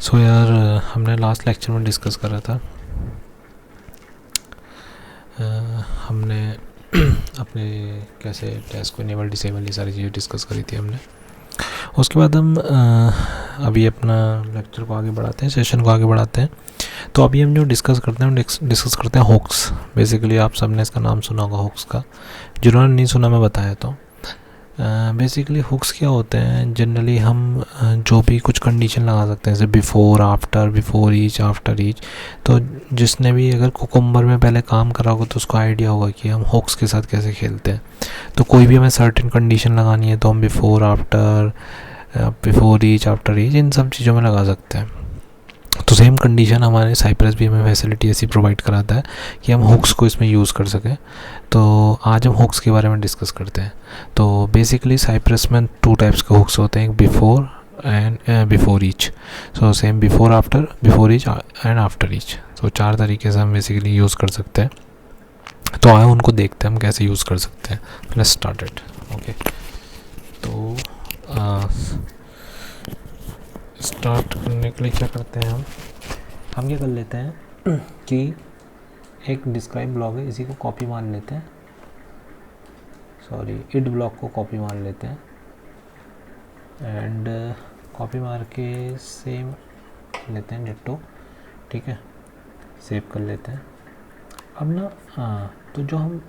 सो यार हमने last lecture में डिस्कस करा था हमने अपने कैसे टेस्ट को इनेबल डिसेबल ये सारी चीज़ें डिस्कस करी थी हमने। उसके बाद हम अभी अपना लेक्चर को आगे बढ़ाते हैं, सेशन को आगे बढ़ाते हैं। तो अभी हम जो डिस्कस करते हैं डिस्कस करते हैं हुक्स। बेसिकली आप सबने इसका नाम सुना होगा हुक्स का, जिन्होंने नहीं सुना मैं बताया तो बेसिकली हुक्स क्या होते हैं। जनरली हम जो भी कुछ कंडीशन लगा सकते हैं जैसे before, after, before each, after each. तो जिसने भी अगर कुकुम्बर में पहले काम करा होगा तो उसको आइडिया होगा कि हम हुक्स के साथ कैसे खेलते हैं। तो कोई भी हमें सर्टेन कंडीशन लगानी है तो हम before, after, before each, after each in सब चीज़ों में लगा सकते हैं। तो सेम कंडीशन हमारे साइप्रस भी हमें फैसिलिटी ऐसी प्रोवाइड कराता है कि हम हुक्स को इसमें यूज़ कर सकें। तो आज हम हुक्स के बारे में डिस्कस करते हैं। तो बेसिकली साइप्रस में 2 टाइप्स के हुक्स होते हैं, एक before and before each. So same before, after, before each and after each. तो 4 तरीके से हम बेसिकली यूज़ कर सकते हैं। तो आए उनको देखते हैं हम कैसे यूज़ कर सकते हैं। Let's started. ओके, तो स्टार्ट करने के लिए क्या करते हैं हम क्या कर लेते हैं कि एक डिस्क्राइब ब्लॉक है, इसी को कॉपी मार लेते हैं, सॉरी इड ब्लॉक को कॉपी मार लेते हैं एंड कॉपी मार के सेम लेते हैं डिट्टो। ठीक है, सेव कर लेते हैं। अब ना तो जो हम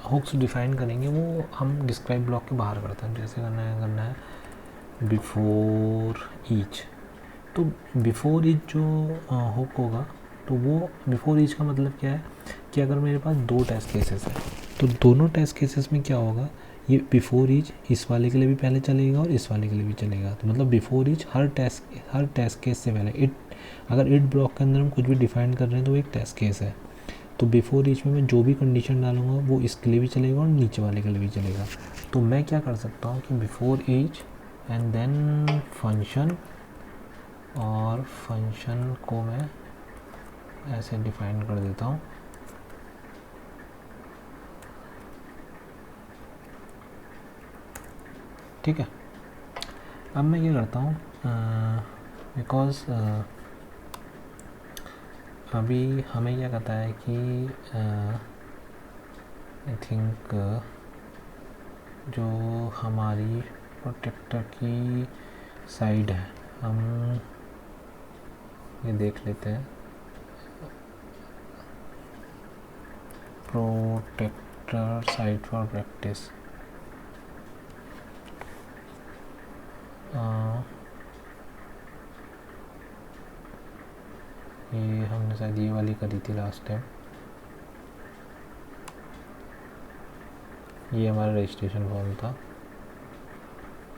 हुक्स डिफाइन करेंगे वो हम डिस्क्राइब ब्लॉक के बाहर करते हैं। जैसे करना है बिफ़ोर ईच। तो बिफ़ोर ईच जो हुक होगा तो वो बिफ़ोर ईच का मतलब क्या है कि अगर मेरे पास 2 टेस्ट केसेस है तो दोनों टेस्ट केसेस में क्या होगा, ये बिफ़ोर ईच इस वाले के लिए भी पहले चलेगा और इस वाले के लिए भी चलेगा। तो मतलब बिफ़ोर ईच हर टेस्ट केस से पहले अगर इट ब्लॉक के अंदर हम कुछ भी डिफाइन कर रहे हैं तो वो एक टेस्ट केस है। तो बिफ़ोर ईच में मैं जो भी कंडीशन डालूंगा वो इसके लिए भी चलेगा और नीचे वाले के लिए भी चलेगा। तो मैं क्या कर सकता हूँ कि before each and then function, और फंक्शन को मैं ऐसे डिफाइन कर देता हूँ। ठीक है, अब मैं ये करता हूँ बिकॉज अभी हमें क्या कहता है कि आई थिंक जो हमारी प्रोटेक्टर की साइड है हम ये देख लेते हैं। प्रोटेक्टर साइड फॉर प्रैक्टिस, ये हमने शायद ये वाली करी थी लास्ट टाइम। ये हमारा रजिस्ट्रेशन फॉर्म था,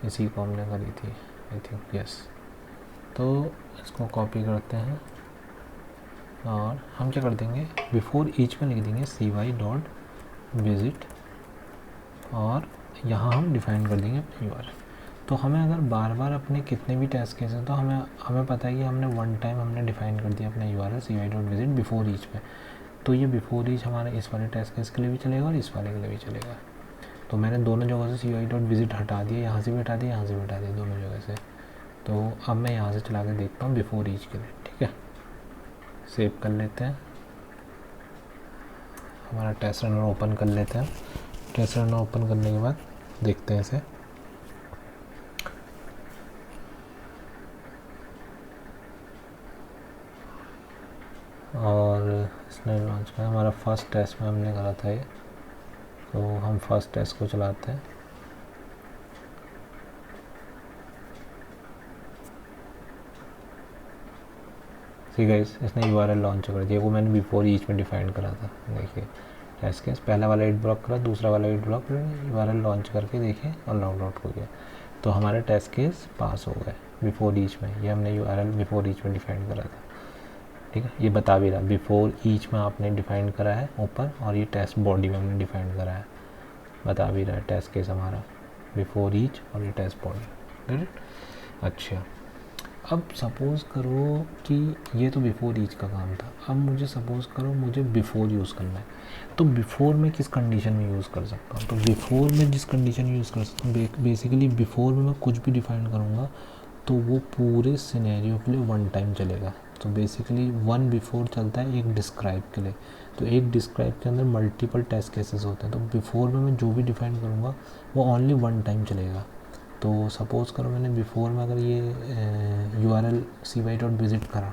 इसी को हमने करी थी आई थिंक, यस। तो इसको कॉपी करते हैं और हम क्या कर देंगे बिफ़ोर ईच में लिख देंगे cy.visit और यहाँ हम डिफ़ाइन कर देंगे अपनी URL। तो हमें अगर बार बार अपने कितने भी टेस्ट केस हैं तो हमें पता है कि हमने वन टाइम हमने डिफ़ाइन कर दिया अपना URL cy.visit बिफ़ोर ईच में। तो ये बिफ़ोर ईच हमारे इस वाले टेस्ट केस के लिए भी चलेगा और इस वाले के लिए भी चलेगा। तो मैंने दोनों जगह से cy.visit हटा दिया, यहाँ से भी हटा दिया, यहाँ से भी हटा दिया, दोनों जगह से। तो अब मैं यहाँ से चला के देखता हूँ बिफ़ोर ईच के लिए। ठीक है, सेव कर लेते हैं, हमारा टेस्ट रनर ओपन कर लेते हैं। टेस्ट रनर ओपन करने के बाद देखते हैं इसे। और इसने लॉन्च किया, हमारा फर्स्ट टेस्ट में हमने करा था ये। तो हम फर्स्ट टेस्ट को चलाते हैं। ठीक है, इसने URL लॉन्च कर दिया, वो मैंने बिफ़ोर ईच में डिफाइन करा था। देखिए टेस्ट केस पहला वाला इट ब्लॉक करा, दूसरा वाला इट ब्लॉक URL लॉन्च करके देखिए और लॉग आउट हो गया। तो हमारे टेस्ट केस पास हो गए बिफ़ोर ईच में। ये हमने URL बिफ़ोर ईच में डिफाइन करा था। ठीक है, ये बता भी रहा बिफ़ोर ईच में आपने डिफाइन करा है ऊपर, और ये टेस्ट बॉडी में हमने डिफाइन करा है, बता भी रहा है टेस्ट केस हमारा बिफ़ोर ईच और ये टेस्ट बॉडी। अच्छा, अब सपोज़ करो कि ये तो बिफ़ोर ईच का काम था। अब मुझे सपोज़ करो मुझे बिफ़ोर यूज़ करना है, तो बिफ़ोर में किस कंडीशन में यूज़ कर सकता हूँ। तो बिफ़ोर में जिस कंडीशन यूज़ कर सकता हूँ, बेसिकली बिफ़ोर में मैं कुछ भी डिफ़ाइन करूँगा तो वो पूरे सिनेरियो के लिए वन टाइम चलेगा। तो बेसिकली वन बिफोर चलता है एक डिस्क्राइब के लिए। तो एक डिस्क्राइब के अंदर मल्टीपल टेस्ट केसेस होते हैं, तो बिफोर में मैं जो भी डिफाइन करूँगा वो ओनली वन टाइम चलेगा। तो सपोज़ करो मैंने बिफोर में अगर ये URL cy.visit करा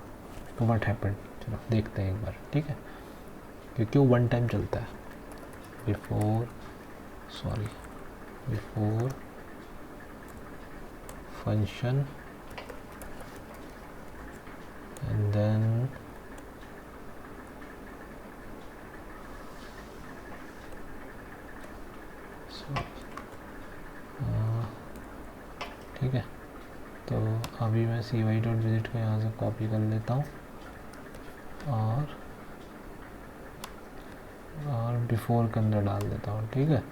तो व्हाट हैपेंड, चलो देखते हैं एक बार, ठीक है, क्योंकि वो वन टाइम चलता है। बिफोर फंक्शन and then ठीक है। तो अभी मैं cy.visit को यहाँ से कॉपी कर लेता हूँ और बिफोर के अंदर डाल देता हूँ, ठीक है,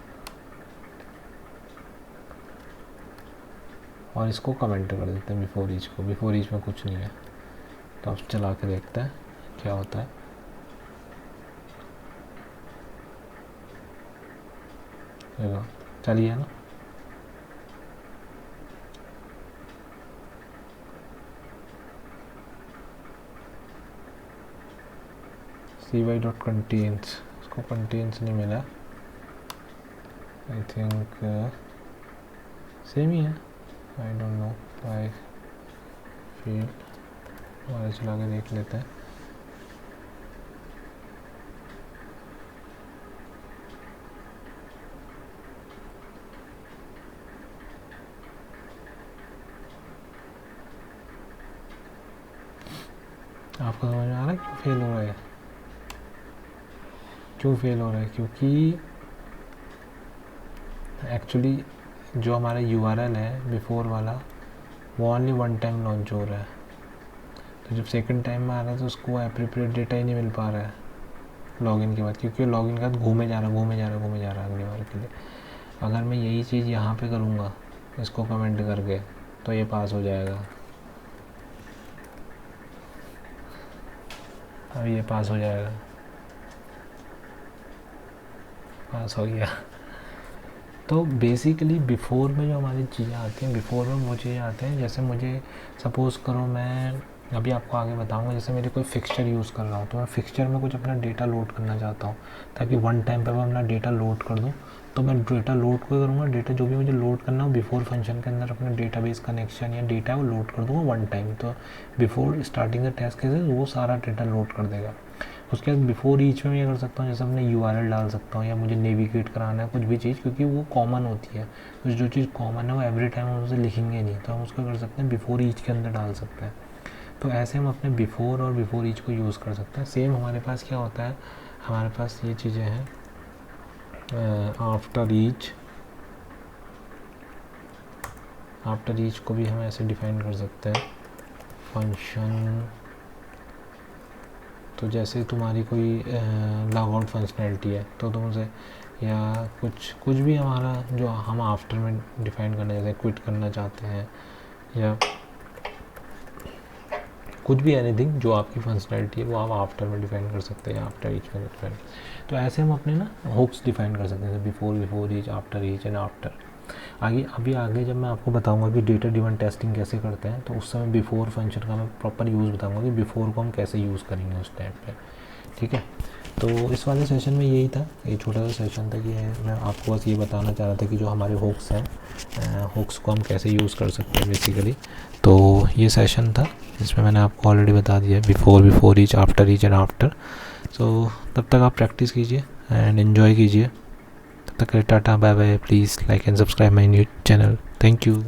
और इसको कमेंट कर देते हैं बिफोर ईच को। बिफोर ईच में कुछ नहीं है, तो अब चला के देखते हैं क्या होता है। देखो चलिए ना, cy.contains, इसको कंटेन्स नहीं मिला, आई थिंक सेम ही है, I don't know, I feel और चला के देख लेते हैं। आपको समझ में आ रहा है क्यों फेल हो रहा है? क्यों फेल हो रहा है? क्योंकि एक्चुअली जो हमारा URL है बिफोर वाला वो ओनली वन टाइम लॉन्च हो रहा है। तो जब सेकंड टाइम में आ रहा है तो उसको एप्रोप्रिएट डेटा ही नहीं मिल पा रहा है लॉगिन के बाद, क्योंकि लॉगिन के बाद घूमे जा रहा है अगली बार के लिए। अगर मैं यही चीज़ यहाँ पे करूँगा इसको कमेंट करके तो ये पास हो जाएगा। अब ये पास हो जाएगा, पास हो गया। तो बेसिकली बिफोर में जो हमारी चीज़ें आती हैं, बिफोर में वो चीज़ें आते हैं, जैसे मुझे सपोज़ करो मैं अभी आपको आगे बताऊंगा, जैसे मेरे कोई फिक्सचर यूज़ कर रहा हूँ तो मैं फिक्सचर में कुछ अपना डेटा लोड करना चाहता हूँ ताकि वन टाइम पे मैं अपना डेटा लोड कर दूँ। तो मैं डेटा लोड को करूँगा, डेटा जो भी मुझे लोड करना हो बिफोर फंक्शन के अंदर अपना डेटाबेस कनेक्शन या डेटा वो लोड कर दूँगा वन टाइम। तो before starting the test cases वो सारा डेटा लोड कर देगा। उसके बाद बिफोर ईच में मैं कर सकता हूँ, जैसे अपने URL डाल सकता हूँ या मुझे नेविगेट कराना है कुछ भी चीज़, क्योंकि वो कॉमन होती है। तो जो चीज़ कॉमन है वो एवरी टाइम हम उसे लिखेंगे नहीं, तो हम उसको कर सकते हैं बिफोर ईच के अंदर डाल सकते हैं। तो ऐसे हम अपने बिफोर और बिफोर ईच को यूज़ कर सकते हैं। सेम हमारे पास क्या होता है, हमारे पास ये चीज़ें हैं आफ्टर ईच को भी हम ऐसे डिफाइन कर सकते हैं फंक्शन। तो जैसे तुम्हारी कोई लॉग आउट फंक्शनैलिटी है तो तुम उसे या कुछ भी हमारा जो हम आफ्टर में डिफाइन करना चाहते हैं, क्विट करना चाहते हैं या कुछ भी एनीथिंग जो आपकी फंक्शनैलिटी है वो आप आफ्टर में डिफाइन कर सकते हैं, आफ्टर ईच में डिफाइन। तो ऐसे हम अपने ना हुक्स डिफाइन कर सकते हैं, before each, after each and after. आगे जब मैं आपको बताऊंगा कि डेटा ड्रिवन टेस्टिंग कैसे करते हैं तो उस समय बिफोर फंक्शन का मैं प्रॉपर यूज़ बताऊंगा कि बिफोर को हम कैसे यूज़ करेंगे उस टाइम पे, ठीक है। तो इस वाले सेशन में यही था, ये छोटा सा सेशन था कि मैं आपको बस ये बताना चाह रहा था कि जो हमारे हुक्स हैं, हुक्स को हम कैसे यूज़ कर सकते हैं बेसिकली। तो ये सेशन था जिसमें मैंने आपको ऑलरेडी बता दिया before each, after each and after. So तब तक आप प्रैक्टिस कीजिए एंड एन्जॉय कीजिए। तब तक tata bye bye. Please like and subscribe my new channel. Thank you.